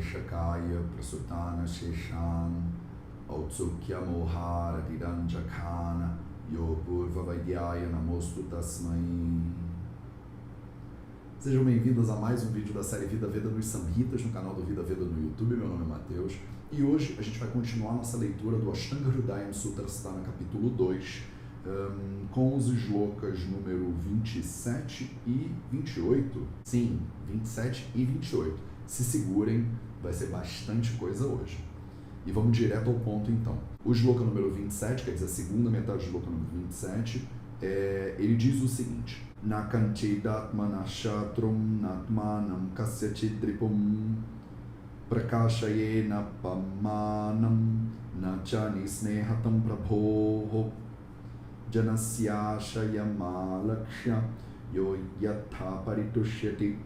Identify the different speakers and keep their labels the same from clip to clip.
Speaker 1: Shakaya Prasutana Sheshan Autsukya Mohara Diranjakana Yo Purva Vaidyaya Namostu Tasmai. Sejam bem-vindos a mais um vídeo da série Vida Veda dos Samhitas no canal do Vida Veda no YouTube. Meu nome é Matheus e hoje a gente vai continuar nossa leitura do Ashtanga Hridayam Sutrasthana capítulo 2 com os shlokas número 27 e 28. Sim, 27 e 28. Se segurem, vai ser bastante coisa hoje. E vamos direto ao ponto então. O shloka número 27, quer dizer, a segunda metade do shloka número 27, ele diz o seguinte: Nakanchidatmana shatrum natmanam kasyachidripum prakashayena pamanam nachani snehatam prabhoho janasyashayamalaksha yo yatha paritushyati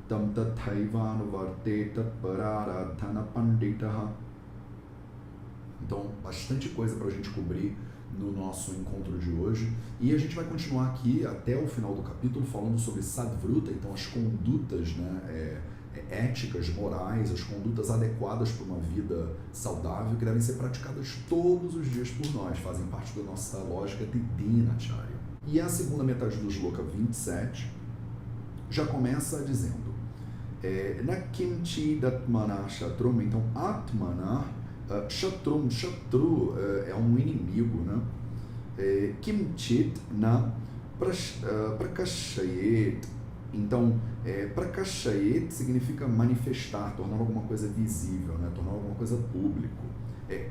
Speaker 1: tam tathaivanuvarteta pararadhana panditaha. Então, bastante coisa para a gente cobrir no nosso encontro de hoje. E a gente vai continuar aqui até o final do capítulo falando sobre Sadvruta, então as condutas, éticas, morais, as condutas adequadas para uma vida saudável que devem ser praticadas todos os dias por nós, fazem parte da nossa lógica de Dinacharya. E a segunda metade do shloka 27 já começa dizendo na kimchi datmana shatrum, então atmana shatrum, shatru é um inimigo, né? Kimchit na prakashayet. Então, prakashayet significa manifestar, tornar alguma coisa visível, né? Tornar alguma coisa público.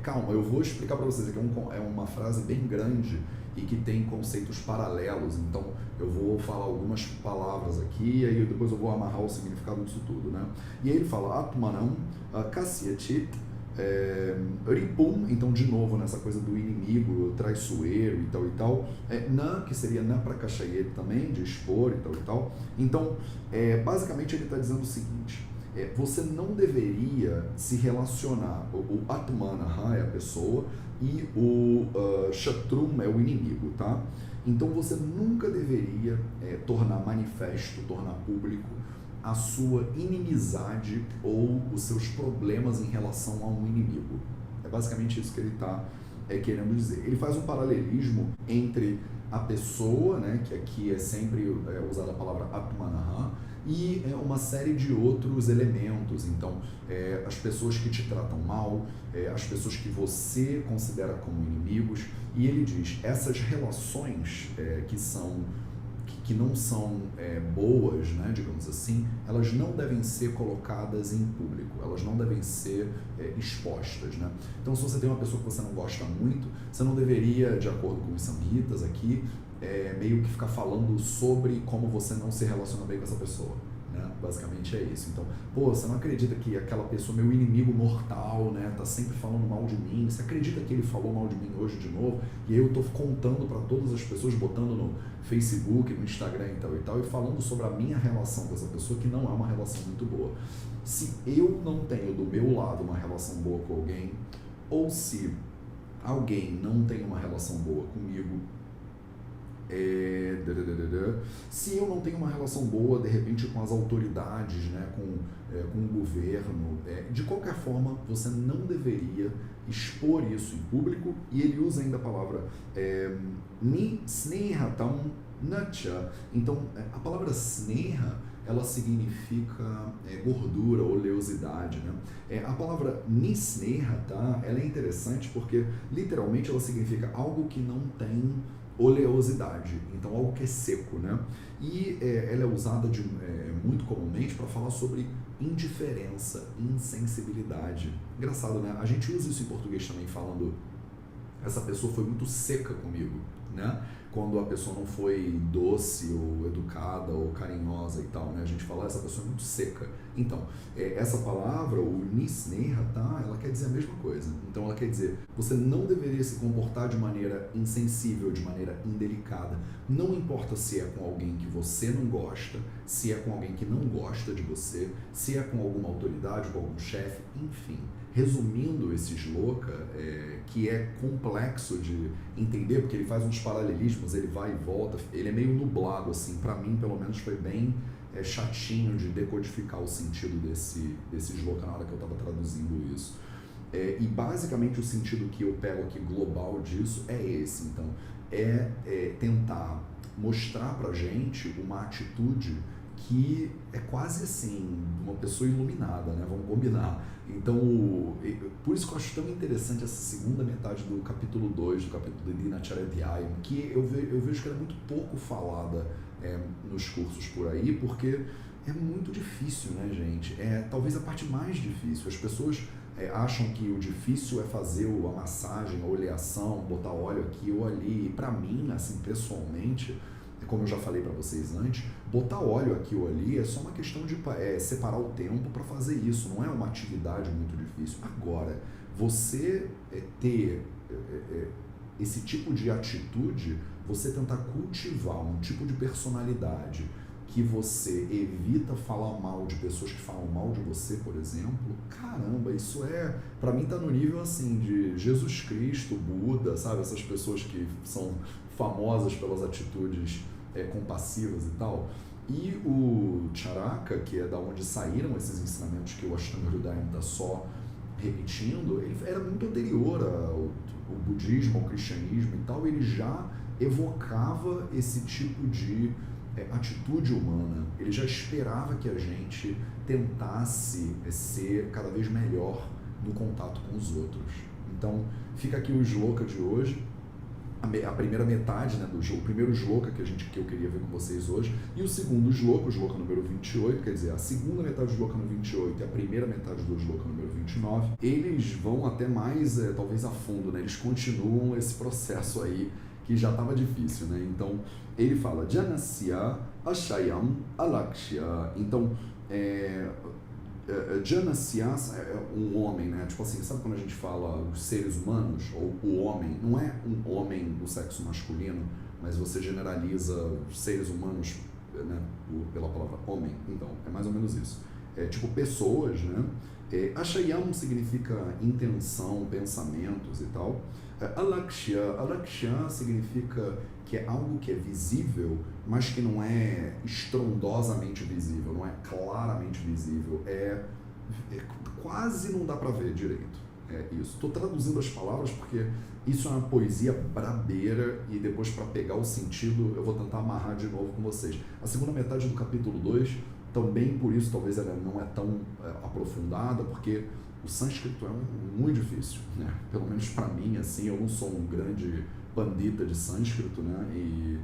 Speaker 1: Calma, eu vou explicar para vocês aqui, é uma frase bem grande e que tem conceitos paralelos, então eu vou falar algumas palavras aqui e aí depois eu vou amarrar o significado disso tudo, né? E aí ele fala Atmanam Kasyachit Ripum, então de novo nessa coisa do inimigo, traiçoeiro e tal, na, que seria na prakashayet também, de expor e tal. Então, basicamente ele está dizendo o seguinte: você não deveria se relacionar, o Atmana é a pessoa e o Shatrum é o inimigo, tá? Então você nunca deveria tornar manifesto, tornar público a sua inimizade ou os seus problemas em relação a um inimigo. É basicamente isso que ele está querendo dizer. Ele faz um paralelismo entre a pessoa, né, que aqui é sempre usada a palavra Atmanaha, e uma série de outros elementos. Então, as pessoas que te tratam mal, as pessoas que você considera como inimigos, e ele diz, essas relações que não são boas, né, digamos assim, elas não devem ser colocadas em público, elas não devem ser expostas, né? Então, se você tem uma pessoa que você não gosta muito, você não deveria, de acordo com os samhitas aqui, meio que ficar falando sobre como você não se relaciona bem com essa pessoa, né? Basicamente é isso. Então, você não acredita que aquela pessoa, meu inimigo mortal, né, tá sempre falando mal de mim? Você acredita que ele falou mal de mim hoje de novo? E aí eu tô contando para todas as pessoas, botando no Facebook, no Instagram e tal, e falando sobre a minha relação com essa pessoa, que não é uma relação muito boa. Se eu não tenho do meu lado uma relação boa com alguém, ou se alguém não tem uma relação boa comigo, se eu não tenho uma relação boa, de repente, com as autoridades, né, com o governo, de qualquer forma, você não deveria expor isso em público. E ele usa ainda a palavra ni snehatam nacha. Então, a palavra sneha, ela significa gordura, oleosidade, né? A palavra nisneha, tá? Ela é interessante porque, literalmente, ela significa algo que não tem oleosidade, então algo que é seco, né? E ela é usada muito comumente para falar sobre indiferença, insensibilidade. Engraçado, né? A gente usa isso em português também, falando essa pessoa foi muito seca comigo, né? Quando a pessoa não foi doce ou educada ou carinhosa e tal, né? A gente fala, essa pessoa é muito seca. Então, essa palavra, o nisneha, tá? Ela quer dizer a mesma coisa. Então, ela quer dizer, você não deveria se comportar de maneira insensível, de maneira indelicada. Não importa se é com alguém que você não gosta, se é com alguém que não gosta de você, se é com alguma autoridade, com algum chefe, enfim. Resumindo esse shloka, que é complexo de entender, porque ele faz uns paralelismos, ele vai e volta, ele é meio nublado, assim, para mim, pelo menos, foi bem chatinho de decodificar o sentido desse shloka na hora que eu estava traduzindo isso. E basicamente o sentido que eu pego aqui global disso é esse. Então, tentar mostrar pra gente uma atitude que é quase assim, uma pessoa iluminada, né? Vamos combinar. Então, por isso que eu acho tão interessante essa segunda metade do capítulo 2, do capítulo de Dinacharya, que eu vejo que ela é muito pouco falada nos cursos por aí, porque é muito difícil, né, gente? Talvez a parte mais difícil. As pessoas acham que o difícil é fazer a massagem, a oleação, botar óleo aqui ou ali. E pra mim, assim, pessoalmente, como eu já falei para vocês antes, botar óleo aqui ou ali é só uma questão de separar o tempo para fazer isso, não é uma atividade muito difícil. Agora, você ter esse tipo de atitude, você tentar cultivar um tipo de personalidade que você evita falar mal de pessoas que falam mal de você, por exemplo, caramba, isso pra mim tá no nível assim de Jesus Cristo, Buda, sabe? Essas pessoas que são famosas pelas atitudes compassivas e tal. E o Charaka, que é da onde saíram esses ensinamentos que o Ashtanga Hridayam está só repetindo, ele era muito anterior ao budismo, ao cristianismo e tal, ele já evocava esse tipo de atitude humana, ele já esperava que a gente tentasse ser cada vez melhor no contato com os outros. Então, fica aqui o shloka de hoje, a primeira metade, né, o primeiro shloka que eu queria ver com vocês hoje, e o segundo shloka, o shloka número 28, quer dizer, a segunda metade do shloka no 28 e a primeira metade do shloka número 29, eles vão até mais, talvez a fundo, né, eles continuam esse processo aí, que já estava difícil, né, então ele fala, Janasya Ashayam Alakshya, então, Janasya é um homem, né? Tipo assim, sabe quando a gente fala os seres humanos, ou o homem, não é um homem do sexo masculino, mas você generaliza os seres humanos, né, pela palavra homem, então, é mais ou menos isso. Tipo pessoas, né? Ashayam significa intenção, pensamentos e tal. Alakshya significa que é algo que é visível, mas que não é estrondosamente visível, não é claramente visível, quase não dá para ver direito. Isso. Estou traduzindo as palavras porque isso é uma poesia brabeira e depois, para pegar o sentido, eu vou tentar amarrar de novo com vocês. A segunda metade do capítulo 2, também por isso talvez ela não é tão aprofundada, porque o sânscrito é muito difícil, né? Pelo menos para mim, assim, eu não sou um grande pandita de sânscrito, né? E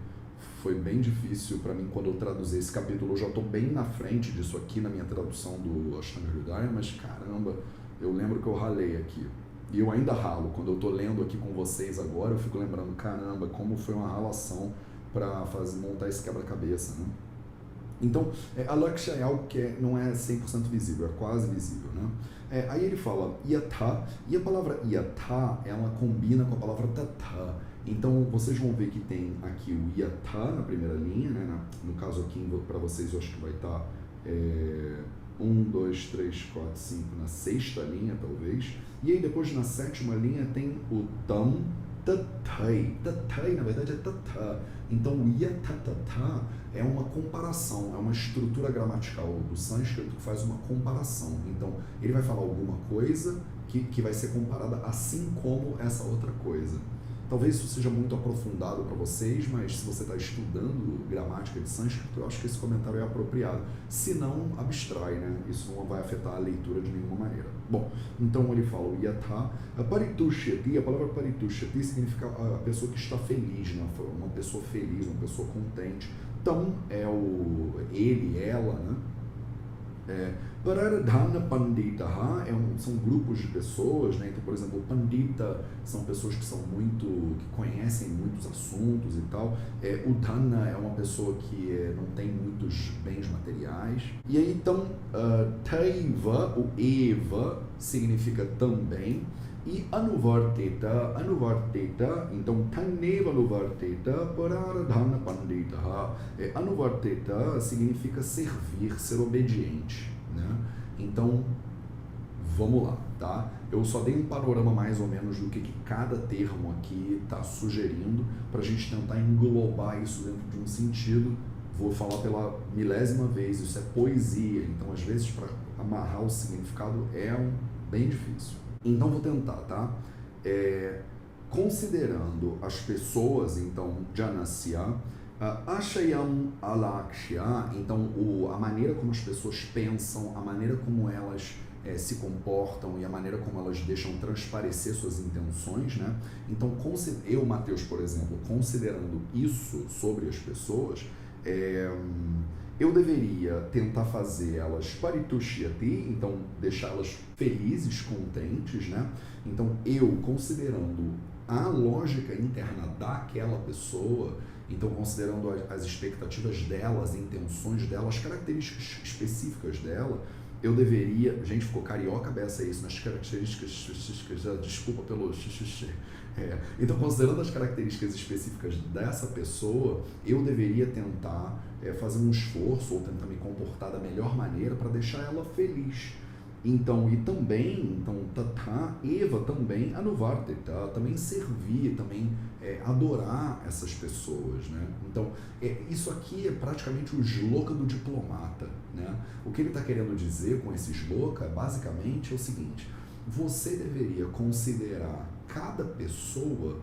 Speaker 1: foi bem difícil para mim quando eu traduzi esse capítulo. Eu já estou bem na frente disso aqui na minha tradução do Ashtanga Hridayam, mas caramba, eu lembro que eu ralei aqui. E eu ainda ralo. Quando eu estou lendo aqui com vocês agora, eu fico lembrando, caramba, como foi uma ralação para montar esse quebra-cabeça, né? Então, a Lakshya é algo que não é 100% visível, é quase visível, né? Aí ele fala yatha, e a palavra yatha, ela combina com a palavra tatha. Então, vocês vão ver que tem aqui o yatha na primeira linha, né? No caso aqui, para vocês, eu acho que vai estar 1, 2, 3, 4, 5, na sexta linha, talvez. E aí, depois, na sétima linha, tem o tam, tathai. Tathai, na verdade, é tatha. Então, o yatatatha é uma comparação, é uma estrutura gramatical do sânscrito que faz uma comparação. Então, ele vai falar alguma coisa que vai ser comparada assim como essa outra coisa. Talvez isso seja muito aprofundado para vocês, mas se você está estudando gramática de sânscrito, eu acho que esse comentário é apropriado. Se não, abstrai, né? Isso não vai afetar a leitura de nenhuma maneira. Bom, então ele fala o yatha. A paritushyati, a palavra paritushyati significa a pessoa que está feliz, né? Uma pessoa feliz, uma pessoa contente. Então, é ele, ela, né? Pararadhana Panditaha são grupos de pessoas, né? Então, por exemplo, Pandita são pessoas que que conhecem muitos assuntos e tal. O Dhana é uma pessoa que não tem muitos bens materiais. E aí, então, Taiva, o Eva, significa também. E Anuvarteta, então Taneva Anuvarteta Pararadhana Panditaha. Anuvarteta significa servir, ser obediente, né? Então, vamos lá, tá? Eu só dei um panorama mais ou menos do que cada termo aqui está sugerindo, para a gente tentar englobar isso dentro de um sentido vou falar pela milésima vez, isso é poesia, então às vezes para amarrar o significado é bem difícil. Então vou tentar, tá? Considerando as pessoas, então, Janasya, Ashayam Alakshya, então a maneira como as pessoas pensam, a maneira como elas se comportam e a maneira como elas deixam transparecer suas intenções, né? Então, eu, Mateus, por exemplo, considerando isso sobre as pessoas, eu deveria tentar fazer elas paritushyati, então deixá-las felizes, contentes, né? Então, eu, considerando a lógica interna daquela pessoa, então considerando as expectativas dela, as intenções dela, as características específicas dela, eu deveria... Gente, ficou carioca beça isso, nas características... Desculpa pelo... Então, considerando as características específicas dessa pessoa, eu deveria tentar fazer um esforço ou tentar me comportar da melhor maneira para deixar ela feliz. Então, e também, Tata, Eva também, Anuvartita, também servir, também adorar essas pessoas, né? Então, isso aqui é praticamente o shloka do diplomata, né? O que ele está querendo dizer com esse shloka, basicamente, é o seguinte: você deveria considerar cada pessoa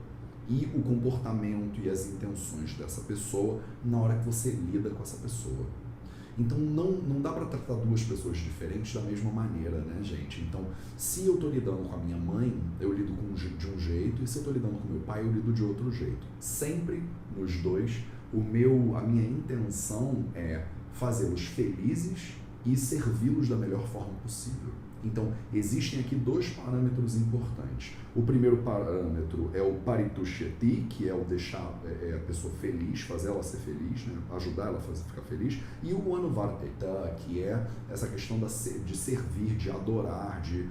Speaker 1: e o comportamento e as intenções dessa pessoa na hora que você lida com essa pessoa. Então, não dá para tratar duas pessoas diferentes da mesma maneira, né, gente? Então, se eu estou lidando com a minha mãe, eu lido de um jeito, e se eu estou lidando com meu pai, eu lido de outro jeito. Sempre, nos dois, a minha intenção é fazê-los felizes e servi-los da melhor forma possível. Então, existem aqui dois parâmetros importantes. O primeiro parâmetro é o paritushyati, que é o deixar a pessoa feliz, fazer ela ser feliz, né? Ajudar ela a ficar feliz. E o anuvartita, que é essa questão de servir, de adorar, de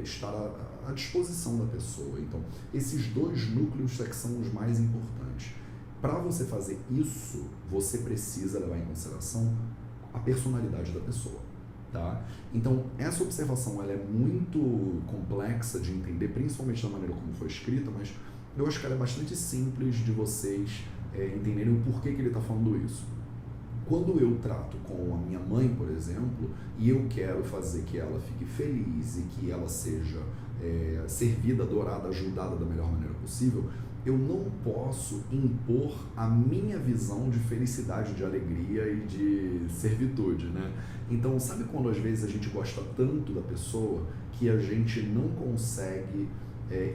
Speaker 1: estar à disposição da pessoa. Então, esses dois núcleos é que são os mais importantes. Para você fazer isso, você precisa levar em consideração a personalidade da pessoa. Tá? Então, essa observação ela é muito complexa de entender, principalmente da maneira como foi escrita, mas eu acho que ela é bastante simples de vocês entenderem o porquê que ele está falando isso. Quando eu trato com a minha mãe, por exemplo, e eu quero fazer que ela fique feliz e que ela seja servida, adorada, ajudada da melhor maneira possível, eu não posso impor a minha visão de felicidade, de alegria e de servitude, né? Então, sabe quando às vezes a gente gosta tanto da pessoa que a gente não consegue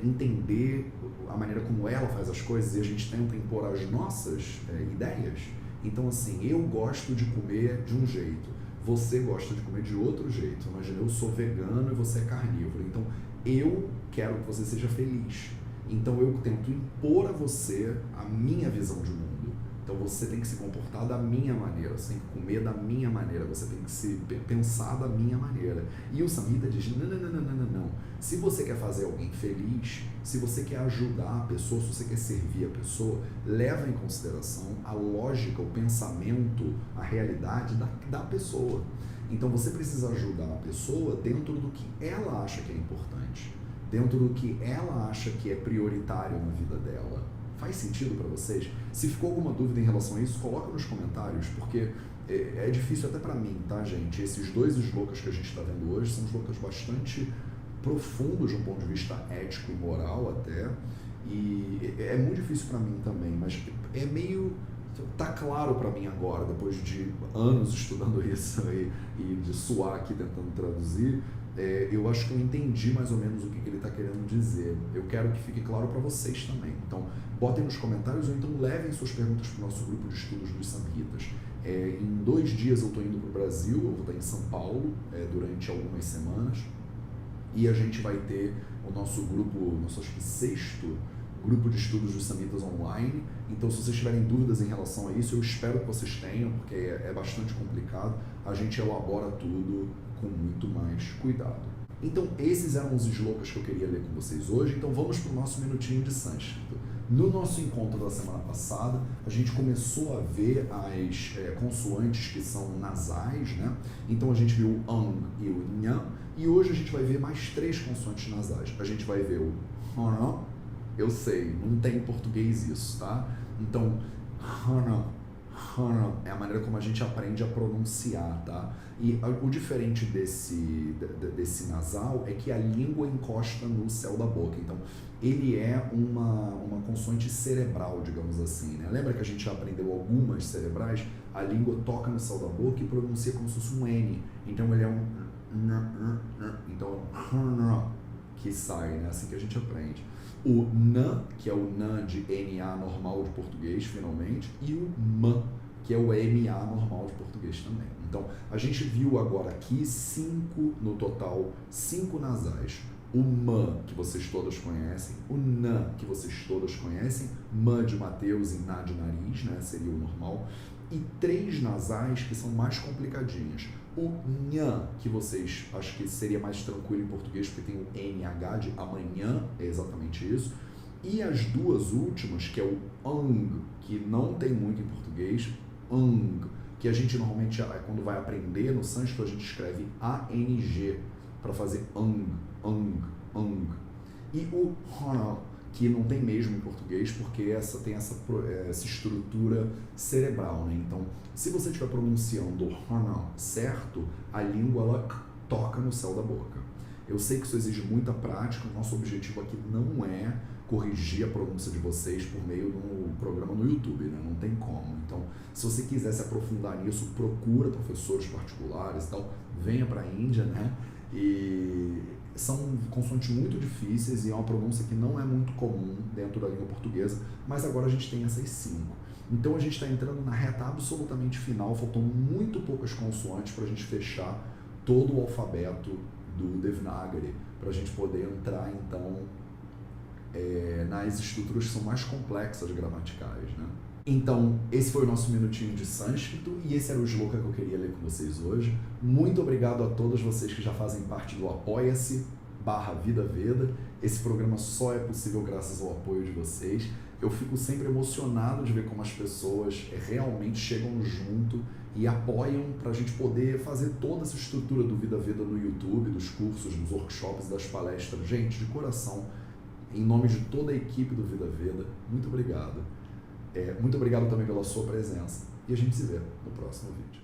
Speaker 1: entender a maneira como ela faz as coisas e a gente tenta impor as nossas ideias? Então, assim, eu gosto de comer de um jeito, você gosta de comer de outro jeito. Imagina, eu sou vegano e você é carnívoro. Então, eu quero que você seja feliz. Então eu tento impor a você a minha visão de mundo. Então você tem que se comportar da minha maneira, você tem que comer da minha maneira, você tem que se pensar da minha maneira. E o Samhita diz, não. Se você quer fazer alguém feliz, se você quer ajudar a pessoa, se você quer servir a pessoa, leva em consideração a lógica, o pensamento, a realidade da pessoa. Então você precisa ajudar a pessoa dentro do que ela acha que é importante, dentro do que ela acha que é prioritário na vida dela. Faz sentido para vocês? Se ficou alguma dúvida em relação a isso, coloca nos comentários, porque é difícil até para mim, tá, gente? Esses dois shlokas que a gente está vendo hoje são shlokas bastante profundos de um ponto de vista ético e moral até, e é muito difícil para mim também, mas é meio... Tá claro para mim agora, depois de anos estudando isso e de suar aqui tentando traduzir, eu acho que eu entendi mais ou menos o que ele está querendo dizer. Eu quero que fique claro para vocês também. Então, botem nos comentários ou então levem suas perguntas para o nosso grupo de estudos dos Samhitas. Em 2 dias eu estou indo para o Brasil, eu vou estar em São Paulo durante algumas semanas, e a gente vai ter o nosso grupo, acho que 6º grupo de estudos dos Samhitas online. Então, se vocês tiverem dúvidas em relação a isso, eu espero que vocês tenham, porque é bastante complicado. A gente elabora tudo com muito mais cuidado. Então, esses eram os shlokas que eu queria ler com vocês hoje. Então, vamos para o nosso minutinho de sânscrito. No nosso encontro da semana passada, a gente começou a ver as consoantes que são nasais, né? Então, a gente viu o an e o nhan, e hoje a gente vai ver mais 3 consoantes nasais. A gente vai ver o hana. Eu sei, não tem em português isso, tá? Então, hana, é a maneira como a gente aprende a pronunciar, tá? E o diferente desse nasal é que a língua encosta no céu da boca. Então, ele é uma consoante cerebral, digamos assim, né? Lembra que a gente já aprendeu algumas cerebrais? A língua toca no céu da boca e pronuncia como se fosse um N. Então, ele é um... Então, que sai, né? Assim que a gente aprende. O N, que é o N de NA normal de português, finalmente, e o M, que é o MA normal de português também. Então, a gente viu agora aqui 5 no total, 5 nasais. O M, que vocês todas conhecem, o N, que vocês todas conhecem, M de Mateus e N de nariz, né, seria o normal, e 3 nasais que são mais complicadinhas. O Nhan, que vocês acho que seria mais tranquilo em português, porque tem o NH de amanhã, é exatamente isso. E as duas últimas, que é o Ang, que não tem muito em português, Ang, que a gente normalmente, quando vai aprender no sânscrito, a gente escreve ANG, para fazer Ang, Ang, Ang. E o Hana, que não tem mesmo em português, porque tem essa estrutura cerebral, né? Então, se você estiver pronunciando Hana certo, a língua ela toca no céu da boca. Eu sei que isso exige muita prática, o nosso objetivo aqui não é corrigir a pronúncia de vocês por meio de um programa no YouTube, né? Não tem como. Então, se você quiser se aprofundar nisso, procura professores particulares e tal, venha para a Índia, né? E são consoantes muito difíceis e é uma pronúncia que não é muito comum dentro da língua portuguesa, mas agora a gente tem essas 5. Então a gente está entrando na reta absolutamente final, faltam muito poucas consoantes para a gente fechar todo o alfabeto do Devanagari, para a gente poder entrar então nas estruturas que são mais complexas gramaticais, né? Então, esse foi o nosso minutinho de sânscrito e esse era o shloka que eu queria ler com vocês hoje. Muito obrigado a todos vocês que já fazem parte do Apoia-se/Vida Veda. Esse programa só é possível graças ao apoio de vocês. Eu fico sempre emocionado de ver como as pessoas realmente chegam junto e apoiam para a gente poder fazer toda essa estrutura do Vida Veda no YouTube, dos cursos, dos workshops, das palestras. Gente, de coração, em nome de toda a equipe do Vida Veda, muito obrigado. Muito obrigado também pela sua presença e a gente se vê no próximo vídeo.